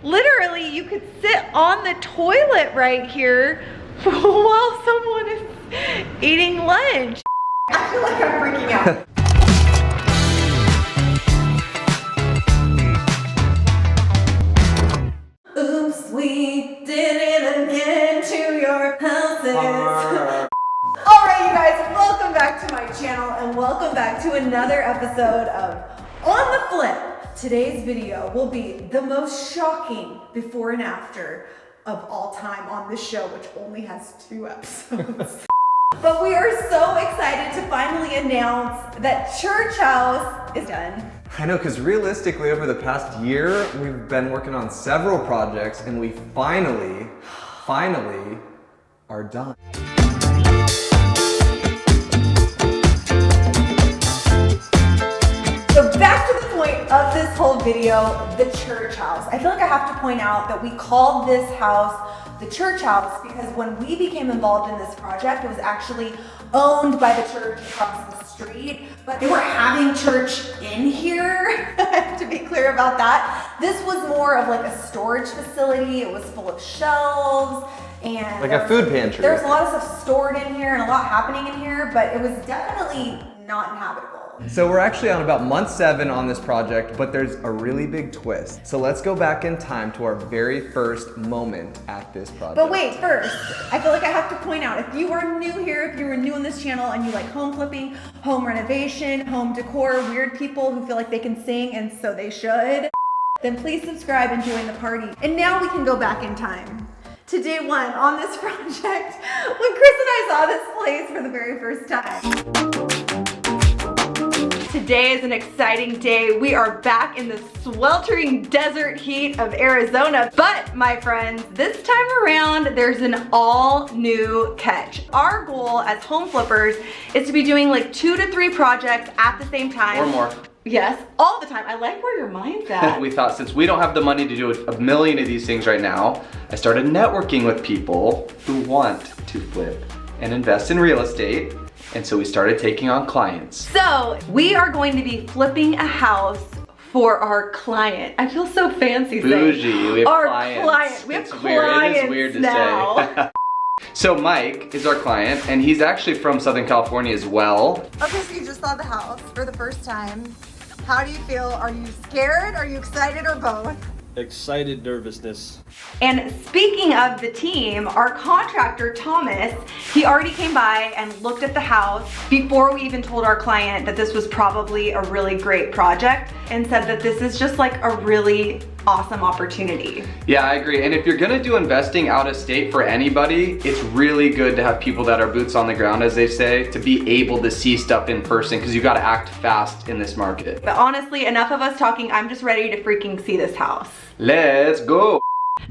Literally, you could sit on the toilet right here while someone is eating lunch. I feel like I'm freaking out. Oops, we did it again to your houses. Alright, you guys, welcome back to my channel and welcome back to another episode of On the Flip. Today's video will be the most shocking before and after of all time on this show, which only has 2 episodes. But we are so excited to finally announce that Church House is done. I know, because realistically over the past year, we've been working on several projects and we finally are done. So back to the point of this whole video, the Church House. I feel like I have to point out that we called this house the Church House because when we became involved in this project, it was actually owned by the church across the street, but they were having church in here. I have to be clear about that. This was more of like a storage facility. It was full of shelves and Like a food pantry. There's a lot of stuff stored in here and a lot happening in here, but it was definitely not inhabitable. So we're actually on about month 7 on this project, but there's a really big twist. So let's go back in time to our very first moment at this project. But wait, first, I feel like I have to point out, if you are new here, if you are new on this channel and you like home flipping, home renovation, home decor, weird people who feel like they can sing and so they should, then please subscribe and join the party. And now we can go back in time to day 1 on this project when Chris and I saw this place for the very first time. Today is an exciting day. We are back in the sweltering desert heat of Arizona. But my friends, this time around, there's an all new catch. Our goal as home flippers is to be doing like 2 to 3 projects at the same time. Or more. Yes, all the time. I like where your mind's at. We thought since we don't have the money to do a million of these things right now, I started networking with people who want to flip and invest in real estate. And so we started taking on clients. So we are going to be flipping a house for our client. I feel so fancy saying Bougie, we have our clients. client. We have It's clients It is weird to now. say. So Mike is our client and he's actually from Southern California as well. Okay, so you just saw the house for the first time. How do you feel? Are you scared? Are you excited or both? Excited nervousness. And speaking of the team, our contractor, Thomas, he already came by and looked at the house before we even told our client that this was probably a really great project and said that this is just like a really awesome opportunity. Yeah, I agree. And if you're gonna do investing out of state for anybody, it's really good to have people that are boots on the ground, as they say, to be able to see stuff in person because you gotta act fast in this market. But honestly, enough of us talking. I'm just ready to freaking see this house. Let's go.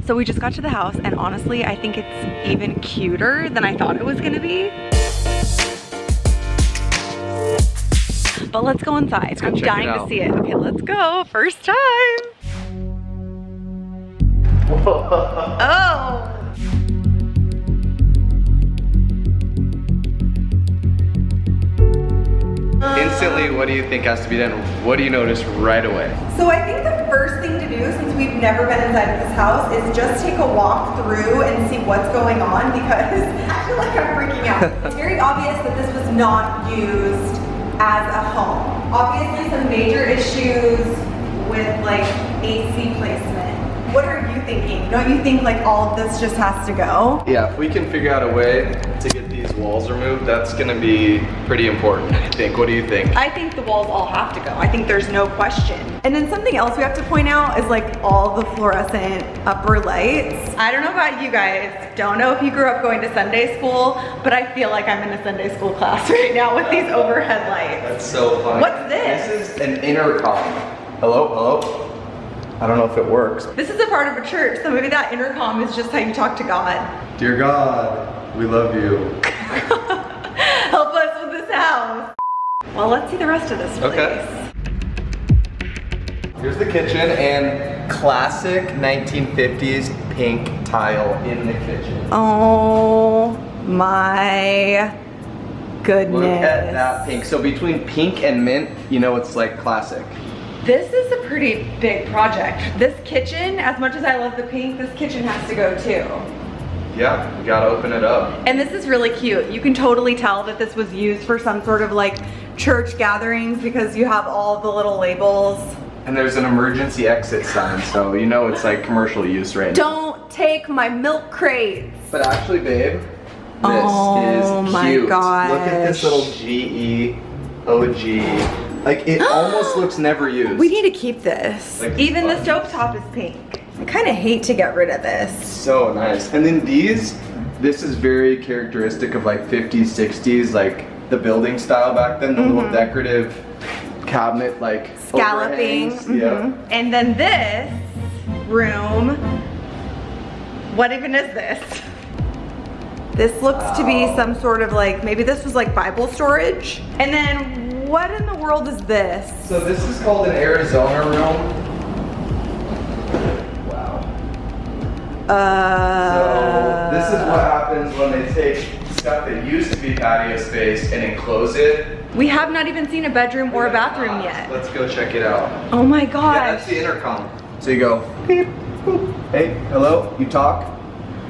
So we just got to the house and honestly, I think it's even cuter than I thought it was gonna be. But let's go inside. I'm dying to see it. Okay, let's go. First time. Oh. Instantly, what do you think has to be done? What do you notice right away? So I think the first thing to do, since we've never been inside of this house, is just take a walk through and see what's going on because I feel like I'm freaking out. It's very obvious that this was not used as a home. Obviously some major issues with like AC placement. What are you thinking? Don't you think like all of this just has to go? Yeah, if we can figure out a way to get these walls removed, that's gonna be pretty important, I think. What do you think? I think the walls all have to go. I think there's no question. And then something else we have to point out is like all the fluorescent upper lights. I don't know about you guys. Don't know if you grew up going to Sunday school, but I feel like I'm in a Sunday school class right now with these overhead lights. That's so funny. What's this? This is an intercom. Hello, hello? I don't know if it works. This is a part of a church, so maybe that intercom is just how you talk to God. Dear God, we love you. Help us with this house. Well, let's see the rest of this place. Okay. Here's the kitchen and classic 1950s pink tile in the kitchen. Oh my goodness. Look at that pink. So between pink and mint, you know it's like classic. This is a pretty big project. This kitchen, as much as I love the pink, this kitchen has to go too. Yeah, we gotta open it up. And this is really cute. You can totally tell that this was used for some sort of like church gatherings because you have all the little labels. And there's an emergency exit sign, so you know it's like commercial use right now. Don't take my milk crates. But actually, babe, this Oh is my cute. gosh. Look at this little GE OG. Like, it almost looks never used. We need to keep this. Like Even the fun. stovetop is pink. I kind of hate to get rid of this. So nice. And then this is very characteristic of like 50s, 60s, like the building style back then, the little decorative cabinet, like Scalloping. overhangs. Yeah. And then this room, what even is this? This looks to be some sort of like, maybe this was like Bible storage. And then what in the world is this? So this is called an Arizona room. Wow. So this is what happens when they take stuff that used to be patio space and enclose it. We have not even seen a bedroom or a bathroom yet. Let's go check it out. Oh my Yeah, gosh. that's the intercom. So you go, beep, boop. Hey, hello, you talk,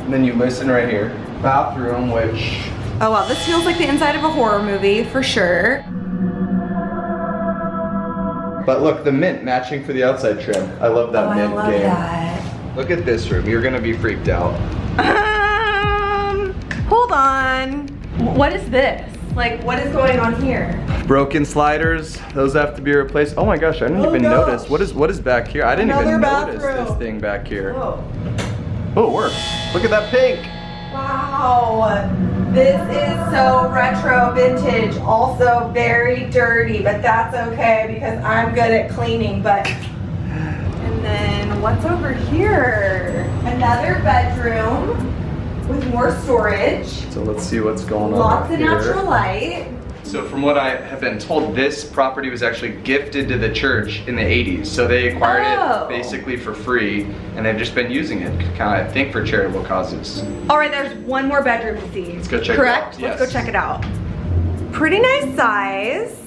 and then you listen right here. Bathroom, which... Oh wow, this feels like the inside of a horror movie for sure. But look, the mint matching for the outside trim. I love that mint game. That. Look at this room. You're gonna be freaked out. Hold on. What is this? Like, what is going on here? Broken sliders. Those have to be replaced. Oh my gosh, I didn't even notice. What is back here? I didn't Another even notice bathroom. this thing back here. Whoa. Oh, it works. Look at that pink. Wow. This is so retro vintage, also very dirty, but that's okay because I'm good at cleaning. But And then what's over here? another bedroom with more storage, So let's see what's going on lots out of here. natural light. So from what I have been told, this property was actually gifted to the church in the 80s. So they acquired Oh. it basically for free, and they've just been using it, kind of, I think, for charitable causes. All right, there's one more bedroom to see. Let's go check it Correct? out. Let's Yes. go check it out. Pretty nice size.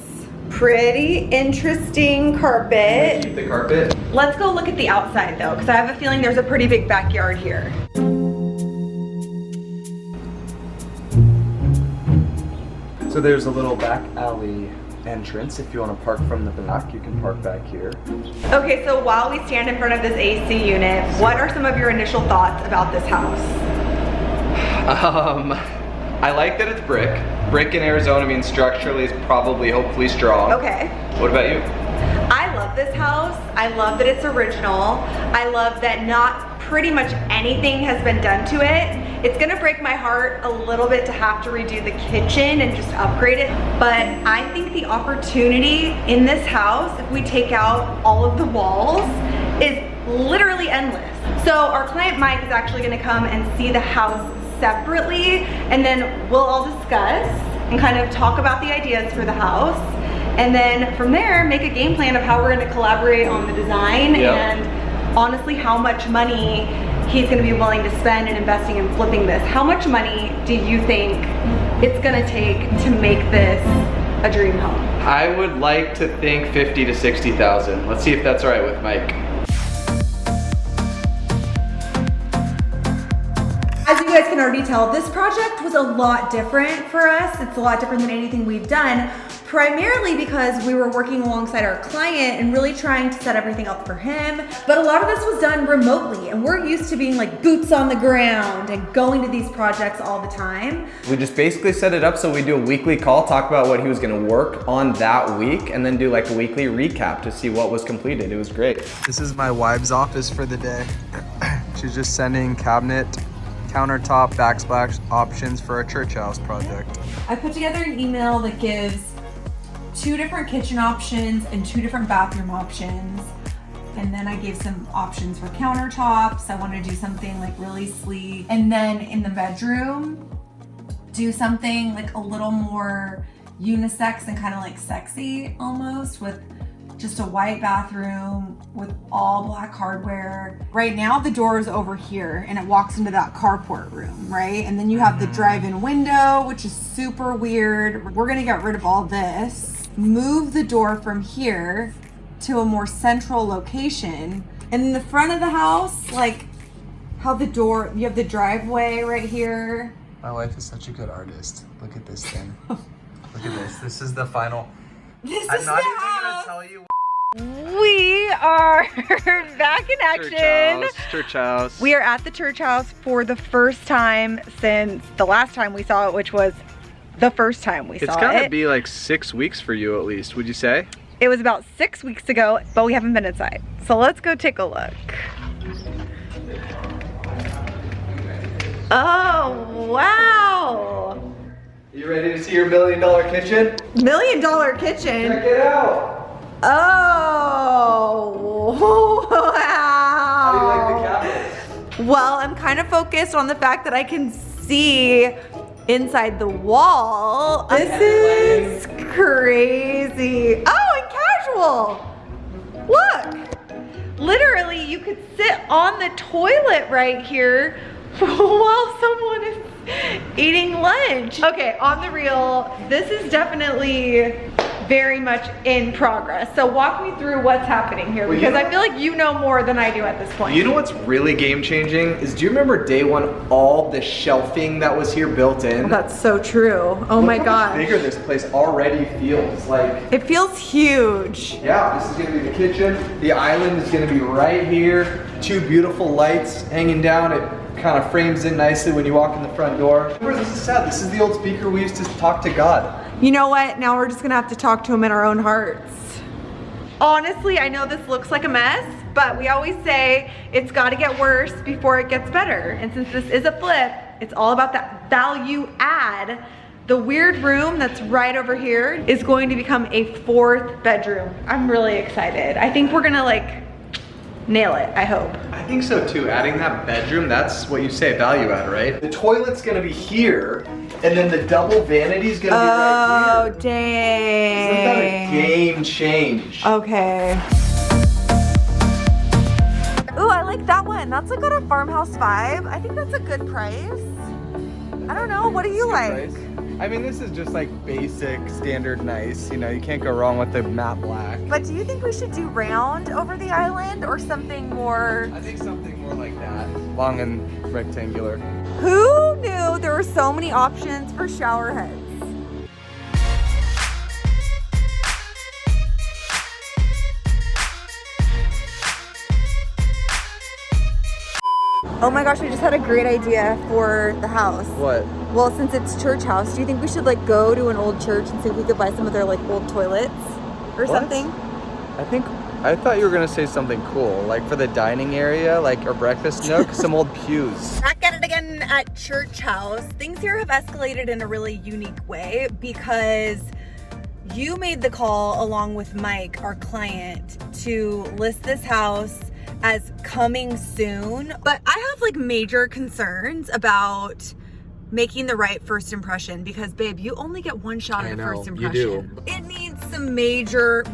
Pretty interesting carpet. Keep the carpet. Let's go look at the outside though, because I have a feeling there's a pretty big backyard here. So there's a little back alley entrance. If you want to park from the back, you can park back here. Okay, so while we stand in front of this AC unit, what are some of your initial thoughts about this house? I like that it's brick. Brick in Arizona means structurally is probably, hopefully strong. Okay. What about you? I love this house. I love that it's original. I love that not pretty much anything has been done to it. It's gonna break my heart a little bit to have to redo the kitchen and just upgrade it, but I think the opportunity in this house, if we take out all of the walls, is literally endless. So our client Mike is actually gonna come and see the house separately, and then we'll all discuss and kind of talk about the ideas for the house. And then from there, make a game plan of how we're gonna collaborate on the design Yep. and honestly how much money he's gonna be willing to spend in investing in flipping this. How much money do you think it's gonna take to make this a dream home? I would like to think 50 to 60,000. Let's see if that's all right with Mike. As you guys can already tell, this project was a lot different for us. It's a lot different than anything we've done, primarily because we were working alongside our client and really trying to set everything up for him. But a lot of this was done remotely, and we're used to being like boots on the ground and going to these projects all the time. We just basically set it up so we do a weekly call, talk about what he was gonna work on that week, and then do like a weekly recap to see what was completed. It was great. This is my wife's office for the day. She's just sending cabinet, countertop, backsplash options for a church house project. I put together an email that gives 2 different kitchen options and 2 different bathroom options. And then I gave some options for countertops. I wanted to do something like really sleek. And then in the bedroom, do something like a little more unisex and kind of like sexy almost, with just a white bathroom with all black hardware. Right now the door is over here and it walks into that carport room, right? And then you have the drive-in window, which is super weird. We're gonna get rid of all this, move the door from here to a more central location. And in the front of the house, like how the door, you have the driveway right here. My wife is such a good artist. Look at this thing. Look at this. This is the final. I'm not even gonna tell you. We are back in action. Church house. We are at the church house for the first time since the last time we saw it, which was the first time we saw it. It's gotta be like 6 weeks for you at least, would you say? It was about 6 weeks ago, but we haven't been inside. So let's go take a look. Oh, wow. You ready to see your $1 million kitchen? $1 million kitchen. Check it out. Oh, wow. How do you like the cabinets? Well, I'm kind of focused on the fact that I can see inside the wall. This is crazy. Oh, and casual. Look. Literally, you could sit on the toilet right here while someone is eating lunch. Okay, on the real, this is definitely very much in progress. So walk me through what's happening here, because I feel like you know more than I do at this point. You know what's really game changing is, do you remember day one, all the shelving that was here built in? That's so true. Oh my Look how gosh. much bigger this place already feels. Like, It feels huge. yeah, this is gonna be the kitchen. The island is gonna be right here. 2 beautiful lights hanging down. It kind of frames in nicely when you walk in the front door. This is sad. This is the old speaker we used to talk to God. You know what? Now we're just gonna have to talk to him in our own hearts. Honestly, I know this looks like a mess, but we always say it's got to get worse before it gets better. And since this is a flip, it's all about that value add. The weird room that's right over here is going to become a 4th bedroom. I'm really excited. I think we're gonna like nail it, I hope. I think so too. Adding that bedroom, that's what you say value add, right? The toilet's gonna be here, and then the double vanity's gonna be right here. Oh, dang. Isn't that a game change? Okay. Ooh, I like that one. That's like got a farmhouse vibe. I think that's a good price. I don't know. What do you like? I mean, this is just like basic, standard nice. You know, you can't go wrong with the matte black. But do you think we should do round over the island or something more? I think something more like that. Long and rectangular. Who knew there were so many options for shower heads? Oh my gosh, I just had a great idea for the house. What? Well, since it's church house, do you think we should like go to an old church and see if we could buy some of their like old toilets or something? I thought you were gonna say something cool, like for the dining area, like our breakfast nook, some old pews. Back at it again at church house. Things here have escalated in a really unique way because you made the call along with Mike, our client, to list this house as coming soon. But I have like major concerns about making the right first impression because babe, you only get one shot at first impression. You do. It needs some major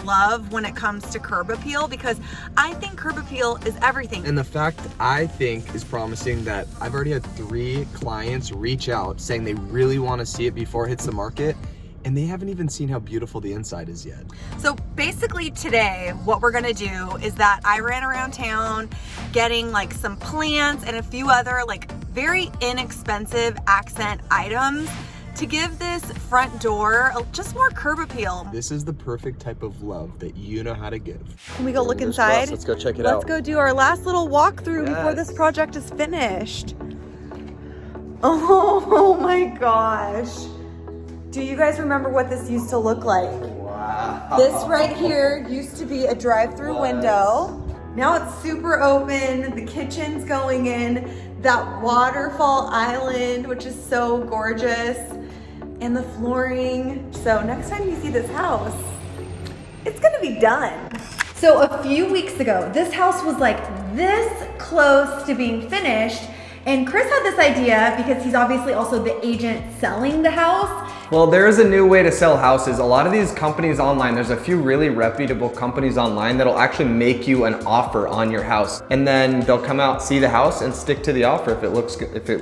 love when it comes to curb appeal because I think curb appeal is everything. And the fact I think is promising that I've already had 3 clients reach out saying they really want to see it before it hits the market. And they haven't even seen how beautiful the inside is yet. So basically today, what we're gonna do is that I ran around town getting like some plants and a few other like very inexpensive accent items to give this front door just more curb appeal. This is the perfect type of love that you know how to give. Can we go look inside? Let's go check it out. Let's go do our last little walkthrough before this project is finished. Oh my gosh. Do you guys remember what this used to look like? Wow. This right here used to be a drive-through window. Now it's super open. The kitchen's going in. That waterfall island, which is so gorgeous. And the flooring. So next time you see this house, it's gonna be done. So a few weeks ago, this house was like this close to being finished. And Chris had this idea because he's obviously also the agent selling the house. Well, there is a new way to sell houses. A lot of these companies online, there's a few really reputable companies online that'll actually make you an offer on your house. And then they'll come out, see the house and stick to the offer if it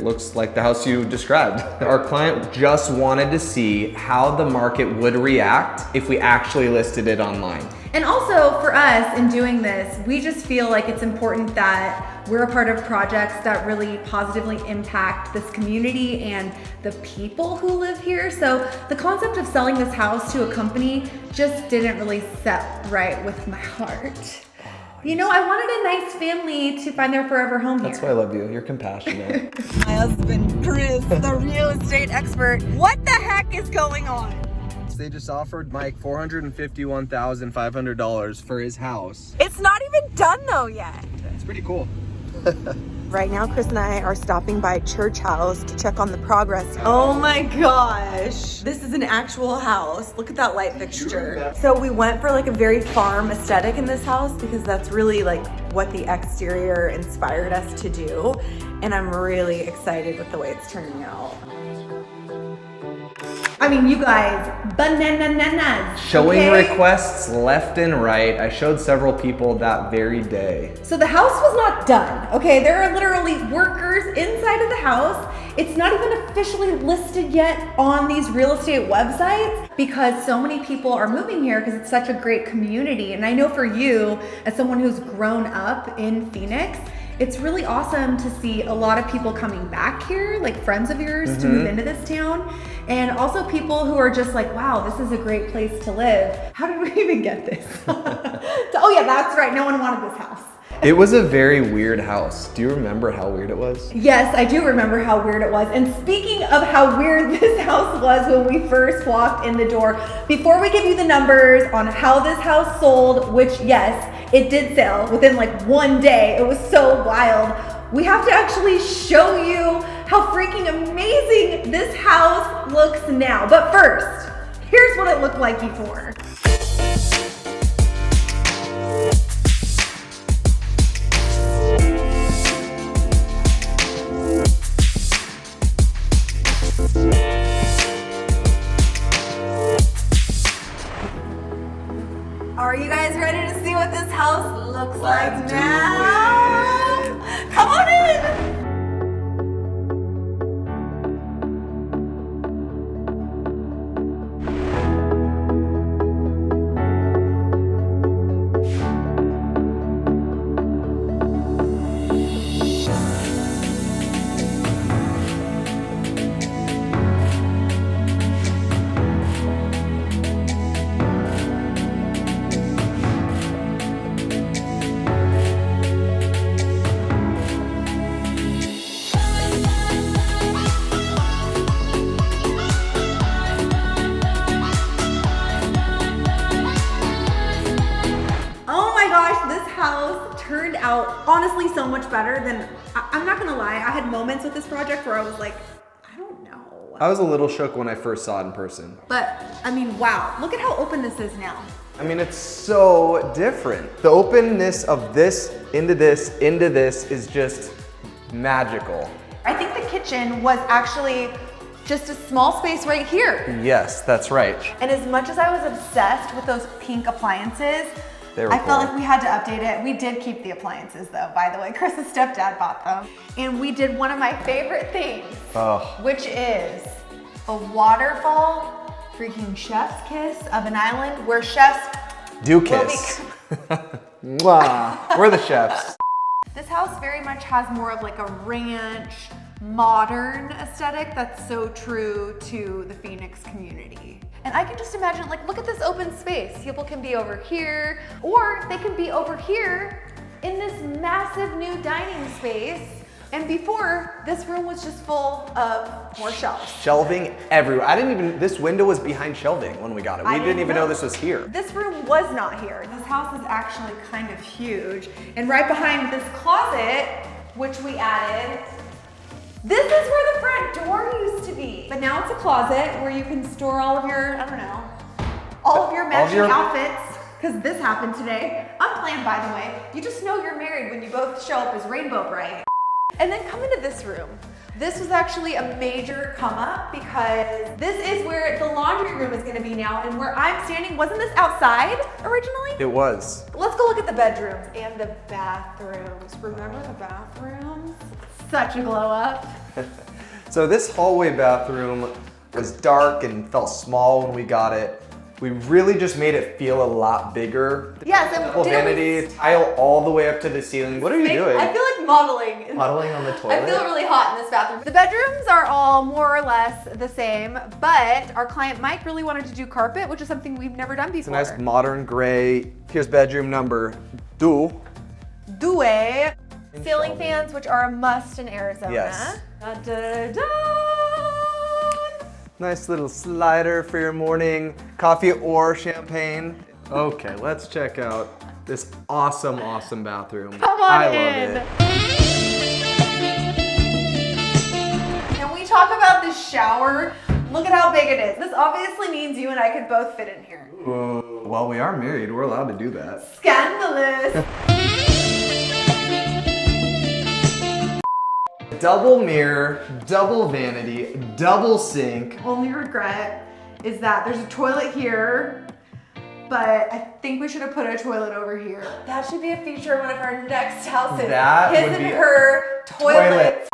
looks like the house you described. Our client just wanted to see how the market would react if we actually listed it online. And also for us in doing this, we just feel like it's important that we're a part of projects that really positively impact this community and the people who live here. So the concept of selling this house to a company just didn't really set right with my heart. You know, I wanted a nice family to find their forever home here. That's why I love you. You're compassionate. My husband, Chris, the real estate expert. What the heck is going on? They just offered Mike $451,500 for his house. It's not even done though yet. It's pretty cool. Right now, Chris and I are stopping by Church House to check on the progress. Oh my gosh. This is an actual house. Look at that light fixture. So we went for like a very farm aesthetic in this house because that's really like what the exterior inspired us to do. And I'm really excited with the way it's turning out. I mean, you guys, bananas. Showing okay? requests left and right. I showed several people that very day. So the house was not done, okay? There are literally workers inside of the house. It's not even officially listed yet on these real estate websites because so many people are moving here because it's such a great community. And I know for you, as someone who's grown up in Phoenix, it's really awesome to see a lot of people coming back here, like friends of yours to move into this town. And also people who are just like, wow, this is a great place to live. How did we even get this? Oh yeah, that's right, no one wanted this house. It was a very weird house. Do you remember how weird it was? Yes, I do remember how weird it was. And speaking of how weird this house was when we first walked in the door, before we give you the numbers on how this house sold, which yes, it did sell within like one day. It was so wild. We have to actually show you how freaking amazing this house looks now. But first, here's what it looked like before. Are you guys ready to see what this house looks like now? Come on in! Turned out honestly so much better than, I'm not gonna lie, I had moments with this project where I was like, I don't know. I was a little shook when I first saw it in person. But I mean, wow, look at how open this is now. I mean, it's so different. The openness of this into this is just magical. I think the kitchen was actually just a small space right here. Yes, that's right. And as much as I was obsessed with those pink appliances, I cool. felt like we had to update it. We did keep the appliances though, by the way. Chris's stepdad bought them. And we did one of my favorite things, which is a waterfall freaking chef's kiss of an island where chefs do kiss. Mwah. We're the chefs. This house very much has more of like a ranch, modern aesthetic that's so true to the Phoenix community. And I can just imagine, like, look at this open space. People can be over here, or they can be over here in this massive new dining space. And before, this room was just full of more shelves. Shelving everywhere. This window was behind shelving when we got it. We didn't even know this was here. This room was not here. This house is actually kind of huge. And right behind this closet, which we added, this is where the front door used to be. But now it's a closet where you can store all of your, I don't know, all of your matching outfits. Because this happened today. Unplanned, by the way. You just know you're married when you both show up as rainbow bright. And then come into this room. This was actually a major come up because this is where the laundry room is gonna be now, and where I'm standing, wasn't this outside originally? It was. Let's go look at the bedrooms and the bathrooms. Remember the bathrooms? Such a glow up. So this hallway bathroom was dark and felt small when we got it. We really just made it feel a lot bigger. Yes, and Double vanity, tile all the way up to the ceiling. What are you doing? I feel like modeling. Modeling on the toilet? I feel really hot in this bathroom. The bedrooms are all more or less the same, but our client Mike really wanted to do carpet, which is something we've never done before. It's a nice modern gray. Here's bedroom number 2. Due. Ceiling fans, which are a must in Arizona. Yes. Da, da, da. Nice little slider for your morning coffee or champagne. Okay, let's check out this awesome, awesome bathroom. Come on I in. love it. Can we talk about this shower? Look at how big it is. This obviously means you and I could both fit in here. Whoa. Well, we are married. We're allowed to do that. Scandalous. Double mirror, double vanity, double sink. Only regret is that there's a toilet here, but I think we should have put a toilet over here. That should be a feature of one of our next houses. That His would and be her toilet.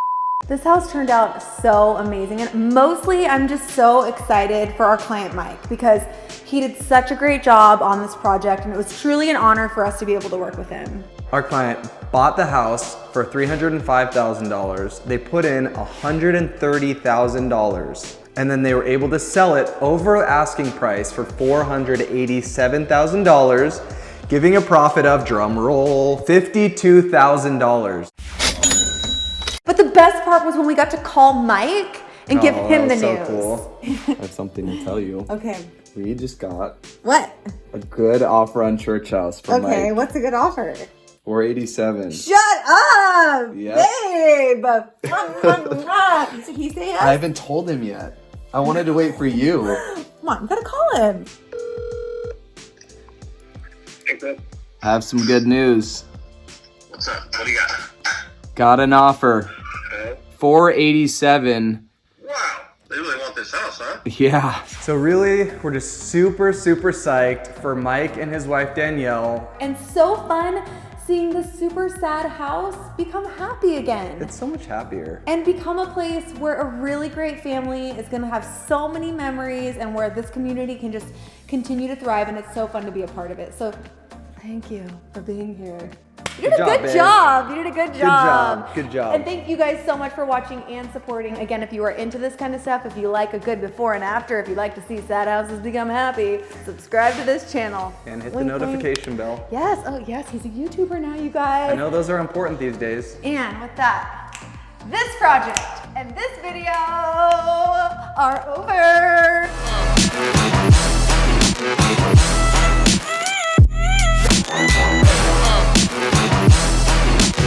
This house turned out so amazing, and mostly I'm just so excited for our client Mike because he did such a great job on this project, and it was truly an honor for us to be able to work with him. Our client bought the house for $305,000. They put in $130,000, and then they were able to sell it over asking price for $487,000, giving a profit of, drum roll, $52,000. But the best part was when we got to call Mike and give him the news. Cool. I have something to tell you. Okay. We just got What? a good offer on Church House for Mike. What's a good offer? $487,000. Shut up, Yep. babe. Did he say yes? I haven't told him yet. I wanted to wait for you. Come on, gotta call him. I have some good news. What's up? What do you got? Got an offer. Okay. $487,000. Wow, they really want this house, huh? Yeah. So really, we're just super, super psyched for Mike and his wife Danielle. And so fun seeing the super sad house become happy again. It's so much happier. And become a place where a really great family is gonna have so many memories and where this community can just continue to thrive, and it's so fun to be a part of it. So thank you for being here. You did a good job. You did a good job. Good job. And thank you guys so much for watching and supporting. Again, if you are into this kind of stuff, if you like a good before and after, if you like to see sad houses become happy, subscribe to this channel. And hit Wink, the notification bell. Yes, oh yes, he's a YouTuber now, you guys. I know those are important these days. And with that, this project and this video are over.